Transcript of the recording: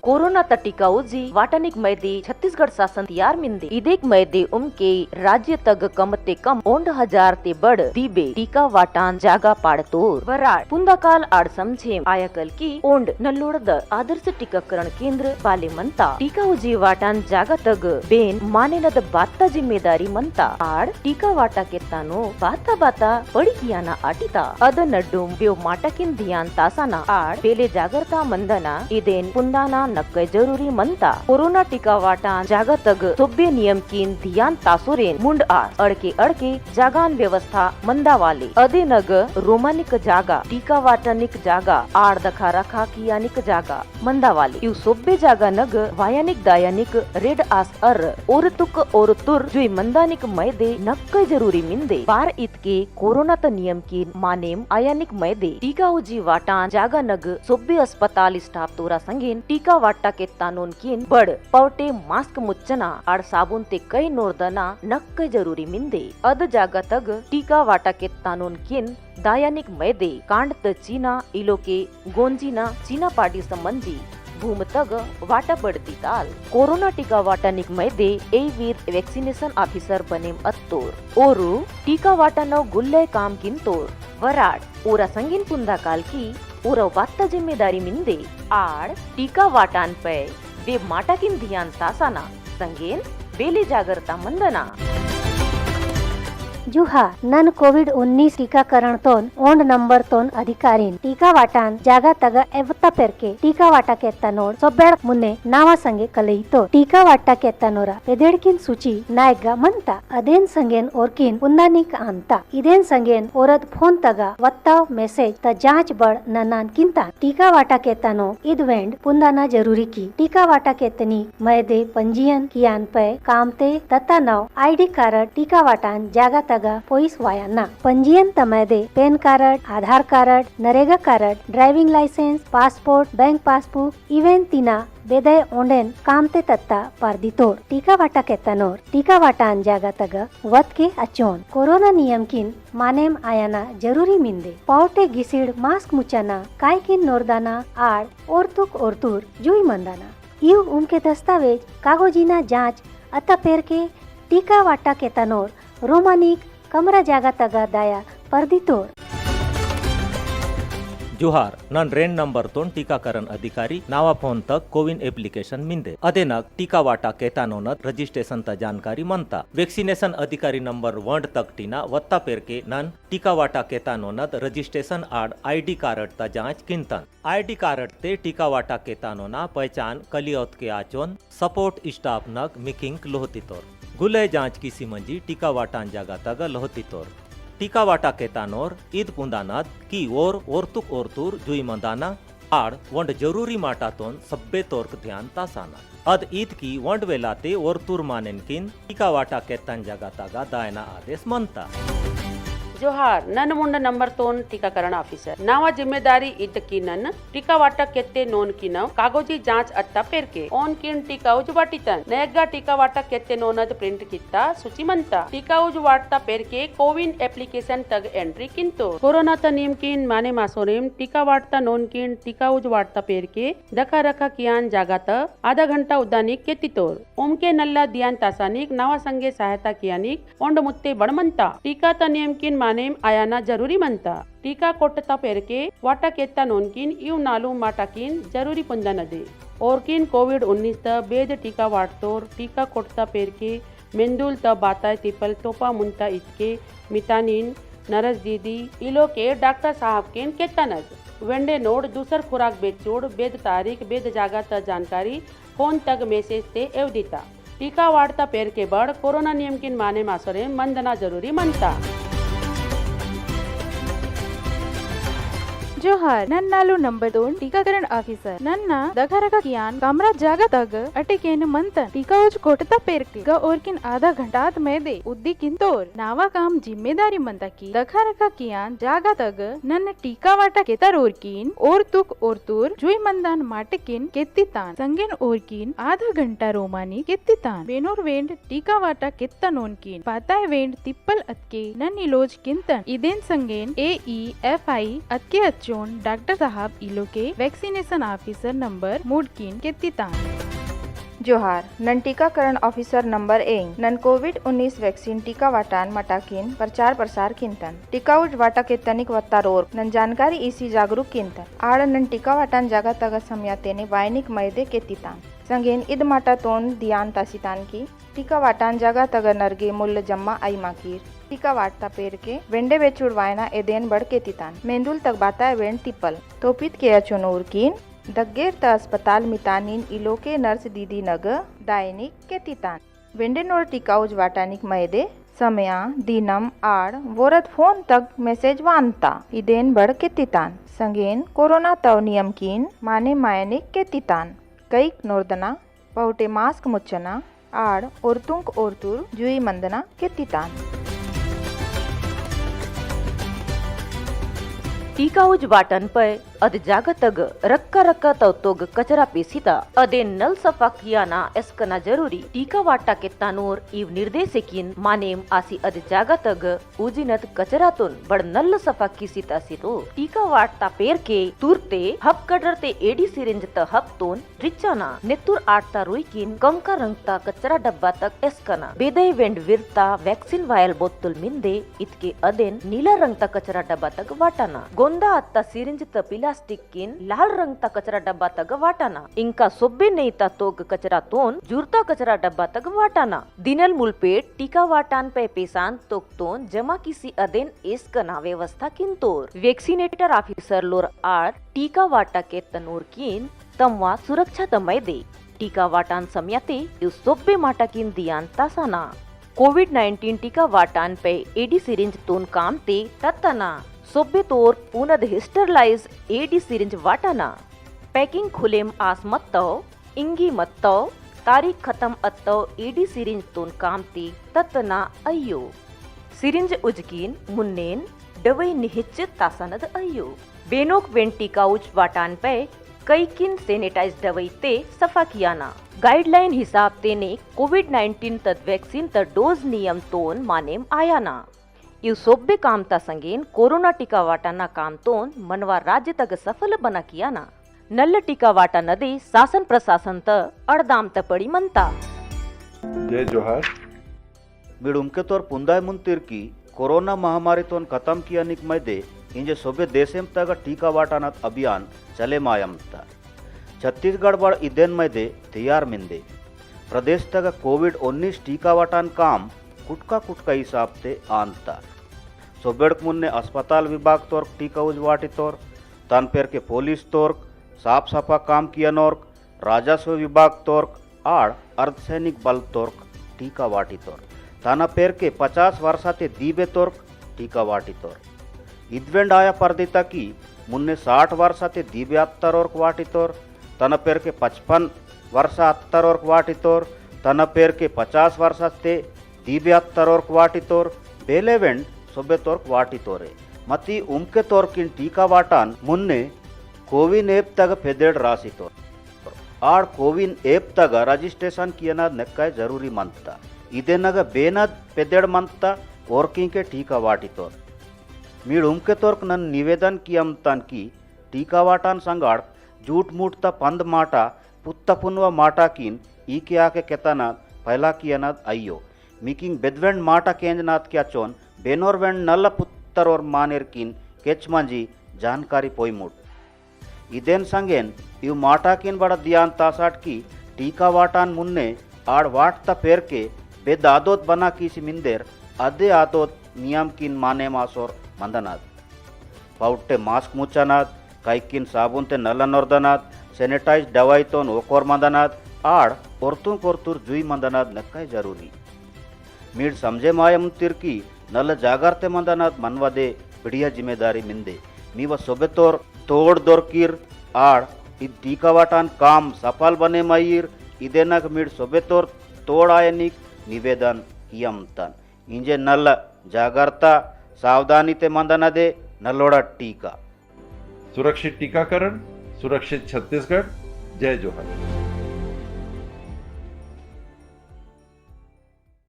Corona टीका उजी वाटानिक मैदी छत्तीसगढ़ शासन तैयार मिंदे इदेक मैदी उमके राज्य तग कम ते कम 1,000 ते बड़ दीबे टीका वाटान जागा पाड़तोर वराड पुंदाकाल आड़ समझे आयकल की ओंड नल्लोड़द आदर्श टीकाकरण केंद्र बाले मंता टीका उजी वाटान जागा तग बेन मानेनद बात्ता जिम्मेदारी मंता आड़ टीका वाटा के तानो बाता बाता बड़ी कियाना आटिता अद नड्डुम बेव माटकिन ध्यान तासाना आड़ बेले जागरता मंदना इदेन पुंदाना नक्के जरूरी मंता कोरोना टीका वाटान जागा तग सोब्बे नियम कीन ध्यान तासुरेन मुंड आड़ अड़के जागान व्यवस्था मंदा वाले अदे नग रोमानिक जागा टीका वाटानिक जागा आड़ दखा रखा कियानिक जागा मंदा वाले इव सोब्बे जागा नग वायानिक दायानिक रेड आस ओरतुक ओरतुर जुई मंदानिक मैदे नक्के जरूरी मिंदे बार इतके कोरोना त नियम कीन मानेम आयानिक मैदे टीका उजी वाटान जागा नग सोब्बे अस्पताल स्टाफ तोरा संगेन टीका वाटा के तानोन कीन बड़ पवटे मास्क मुच्चना आड़ साबुन ते कई नोरदना नक्के जरूरी मिंदे अद जागा तग टीका वाटा के तानोन कीन दायानिक मैदे कांड त चीना इलो के गोंजीना चीना पार्टी संबंधी भूम तग वाटा पड़ती ताल कोरोना टीका वाटानिक मैदे ए वीर वैक्सीनेशन ऑफिसर बनेम अत्तोर ओरु टीका वाटा नव गुल्ले काम किंतोर वराड ओरा संगीन पुंदा काल की ओरा वात्ता जिम्मेदारी मिंदे आड़ टीका वाटान पे वे माटा किन ध्यान तासाना संगेन बेले जागरता मंदना जुहा नन कोविड-19 टीकाकरण तोन ओंड नंबर तोन अधिकारीन टीका वाटान जागा तग एवत्ता पेरके टीका वाटा के तनोर सोब्बेड़ मुन्ने नावा संगे कलईतो टीका वाटा के तनोरा पेदेड़किन सूची नायगा मंता अदेन संगेन ओरकिन पुंदानिक अंता इदेन संगेन ओरद फोन तगा वत्ताव मैसेज त जांच बड़ ननान किंता टीका वाटा के तनो इदवेंड पुंदाना जरूरी की टीका वाटा के तनी मैदे पंजीयन कियान पे कामते तता नव आईडी कार्ड टीका वाटान जागा तगा पोइस वायाना पंजीयन तमैदे PAN card Aadhaar card NREGA card driving licence passport bank passbook even तीना बेदय ओंडेन कामते तत्ता पारदितोर टीका वाटा के तनोर टीका वाटान जागा तग वत के अचोन कोरोना नियम किन मानेम आयाना जरूरी मिंदे पावटे गिसिड मास्क मुचाना काय किन नोरदाना आड़ ओरतुर जुई मंदाना यू उनके दस्तावेज कागोजीना जांच अता पेर के टीका वाटा के तनोर रोमानिक कमरा जागा तगा दाया परदितोर जुहार नन रेन नंबर तोन टीकाकरण अधिकारी नावा फोन तक कोविन एप्लीकेशन मिंदे अदेनक टीका वाटा केतानोनत रजिस्ट्रेशन त जानकारी मनता वैक्सीनेशन अधिकारी नंबर 1 तक टीना वत्ता पेर के नन टीका वाटा केतानोनत रजिस्ट्रेशन आड़ आईडी कार्ड त जांच किंतन आईडी कार्ड ते टीका वाटा केतानोना पहचान कलियत के आचोन सपोर्ट स्टाफ नक मिकिंग लोहतितोर गुले जांच की सिमंजी टीका वाटान जागा तग लोहतितोर टीका वाटा केतानोर ईद पुंदानाद की ओरतुक ओरतुर जुई मंदाना आड़ वंड जरूरी माटातोन सब्बे तोर्क ध्यान तासाना अद ईद की वंड वेलाते ओरतुर मानेन किन टीका वाटा केतान जागा तागा दायना आदेश मनता जोहार नन मुंड नंबर तोन टीकाकरण ऑफिसर नावा जिम्मेदारी इद की नन टीका वाटा केते नोन की नव कागोजी जांच अत्ता पेर के ओन किन टीका उज वाटितन नयगा टीका वाटा केते नोनद प्रिंट कित्ता सूची मंता टीका उज वाटता पेर के कोविन एप्लीकेशन तग एंट्री किंतो कोरोना त नियम किन माने मासोरेम टीका वाटता नोन किन टीका उज वाटता पेर के दखा रखा कियान जागा त आधा घंटा उदानिक केतितोर ओमके नल्ला दियान तासानिक नावा संगे सहायता कियानिक ओंड मुत्ते बड़मंता टीका त नियम किन मानेम आयाना जरूरी मनता टीका कोटता पेर के वाटा केता नोनकिन इव नालू माटाकिन जरूरी पुंदा नदे और किन कोविड-19 त बेद टीका वाटतोर टीका कोटता पेर के मेंदुल त बाताय तिपल तोपा मुंता इसके मितानिन नरस दीदी इलो के डॉक्टर साहब केन केता नद वेंडे नोड दूसर खुराक बेचोड़ बेद तारीख बेद जागा त जानकारी फोन तक मैसेज ते एव दीता टीका वाटता पेर के बड़ कोरोना नियम किन माने मासरे मंदना जरूरी मनता जोहार नन्नालू नंबर 2 टीकाकरण ऑफिसर नन्ना दखरका कियान कामरा जागा तग अटेकेन मंतन टीका उज कोटता पेरके ग और किन आधा घंटात में दे उद्दी किंतोर नावा काम जिम्मेदारी मंता की दखरका कियान जागा तग नन्न टीका वाटा केतर और किन और तुक और तुर जुई मंदान माटकिन केत्तितान संगेन और किन आधा घंटा रोमानी केत्तितान बेनोर वेंड टीका वाटा केत्ता नोन किन पाताय वेंड तिप्पल अतके नन इलोज किंतन इदेन संगेन AEFI अतके अच्छो जोन डॉक्टर साहब इलो के वैक्सीनेशन ऑफिसर नंबर मुडकिन के तितान जोहार नन टीकाकरण ऑफिसर नंबर 1 नन कोविड-19 वैक्सीन टीका वाटान मटाकिन प्रचार प्रसार किंतन टीका उज वाटा के तनिक वत्तारोर नन जानकारी इसी जागरूक किंतन आड़ नन टीका वाटान जागा तगा समयातेने वायनिक मैदे के तितान संगेन इद माटा तोन दियान तासितान की टीका वाटान जागा तगा नरगे मुल्ल जम्मा आई माकीर टीका वाटता पेर के वेंडे बेचुड़ वायना एदेन बढ़ के तितान मेंदुल तक बाता वेंड तिपल तोपित के अचुनूर कीन दग्गेर त अस्पताल मितानिन इलोके नर्स दीदी नग दायनिक के तितान वेंडेनोर टीका उज वाटानिक मैदे समया दीनम आड़ वोरत फोन तक मैसेज वानता इदेन बढ़ के तितान संगेन कोरोना तव नियम कीन माने मायनिक के तितान कई नोर्दना पहुटे मास्क मुच्चना आड़ ओरतुंक ओरतुर जुई मंदना के तितान टीका उज वाटन पे अद जागा तग रक्का तोग कचरा पेसिता अदे नल सफा कियाना एस्कना जरूरी टीका वाटा के तानोर इव निर्देशकिन मानेम आसी अद जागा तग उजिनत कचरातुन बड़ नल सफा किसिता सितो टीका वाटता पेर के तुरते हब कडरते एडी सिरिंज त हब रिचाना नेतुर आटता रुइकिन कंका रंगता कचरा डब्बा तक एस्कना बेदय वेंड विरता वैक्सीन वायल बोतल मिंदे इतके अदेन नीला रंगता कचरा डब्बा तक वाटाना गोंदा अत्ता सिरिंज त प्लास्टिक किन लाल रंगता कचरा डब्बा तक वाटाना इंका सोब्बे नईता तोग कचरा तोन जुरता कचरा डब्बा तक वाटाना दिनल मुलपेट टीका वाटान पे पेसान तोक तोन जमा किसी अदेन एस्कना व्यवस्था किंतोर वैक्सीनेटर ऑफिसर लोर आर टीका वाटा के तनोर किन तमवा सुरक्षा तमय दे टीका वाटान समयाते यु सोब्बे माटा किन दियान तासाना कोविड-19 टीका वाटान पे एडी सिरिंज तोन काम ते तत्तना सोब्बे तोर पुनद हिस्टरलाइज एडी सिरिंज वाटाना पैकिंग खुलेम आस मत्तव इंगी मत्तव तारीख खत्म अत्तव एडी सिरिंज तोन कामती तत्तना अय्यो सिरिंज उजकीन मुन्नेन डवई निहिच तासनद अय्यो बेनोक वेंटी काउच वाटान पे कई किन सैनिटाइज दवाई ते सफा कियाना गाइडलाइन हिसाब तेने कोविड-19 तद वैक्सीन त डोज नियम तोन मानेम आयाना यु सोब्बे कामता संगेन कोरोना टीका वाटाना काम तोन मनवा राज्य तक सफल बना कियाना नल्ल टीका वाटा नदी शासन प्रशासन त अड़दाम त पड़ी मनता जय जोहार मिडुमके तोर पुंदाय मुंतिर की कोरोना महामारी तोन खत्म किया निक मैदे इंजे सोबे देशेम तग टीका वाटानत अभियान चले मायमता छत्तीसगढ़ बड़ इदेन मैदे तैयार मिंदे प्रदेश तग कोविड-19 टीका वाटान काम कुटका हिसाब से आनता सोबेड़क मुन्ने अस्पताल विभाग तोर्क टीका उजवाटी तोर तानपेर के पुलिस तोर्क साफ सफा काम किया नोर्क राजस्व विभाग तोर्क आड़ अर्धसैनिक बल तोर्क टीका वाटी तोर ताना पेर के 50 वर्षाते दीबे तोर्क टीका वाटी तोर इद्वेंड आया पर्दिता की मुन्ने 60 वर्षाते दीबे अत्तरोर्क वाटी तोर तन पेर के 55 वर्ष अत्तरोर्क वाटी तोर तन पेर के 50 वर्षाते दीबे अत्तरोर्क वाटी तोर बेलेवेंड सोबे तोर्क वाटी तोरे मती उमके तोर्किन टीका वाटान मुन्ने कोविन ऐप तग फेदेड़ राशि तोर आड़ कोविन ऐप तग रजिस्ट्रेशन कियना नेक्काय जरूरी मंता इदे नग बेनद पेदेड़ मंता ओर्किंग के टीका वाटी तोर मीड उमके तोर्क नन निवेदन कियमतान की टीका वाटान संगाड़ जूट मूट त पंद माटा पुत्त पुनवा माटा किन ईके आके केतनाद पहला कियनाद अय्यो मीकिंग बेदवेंड माटा केंजनाथ क्या चोन बेनोर वेंड नल्ला पुत्तर और मानेर किन केच मंजी जानकारी पोईमुट इदेन संगेन इव माटा किन बड़ा दियान तासाट की टीका वाटान मुन्ने आड़ वाट त पेर के बेदादोत बना किसी मिंदेर अदे आदोत नियम किन माने मासोर मंदनाद पाउट्टे मास्क मुच्चानाद काइकिन साबुन ते नल्ला नोर्दनाद सैनिटाइज दवाई तोन ओकोर मंदनाद आड़ ओरतुं कोरतुर जुई मंदनाद नक्काय जरूरी मीड समझे मायम तिरकी नल जागरते मंदनाद मनवदे बिड़िया जिम्मेदारी मिंदे मीव सोबे तोर तोड़ दोरकीर आड़ इ टीका वाटान काम सफल बने मयीर इदेनक मीड सोबे तोर तोड़ आयनिक निवेदन कियमतन इंजे नल जागरता सावधानी ते मंदनदे नलोड़ा टीका सुरक्षित टीकाकरण सुरक्षित छत्तीसगढ़ जय जोहार।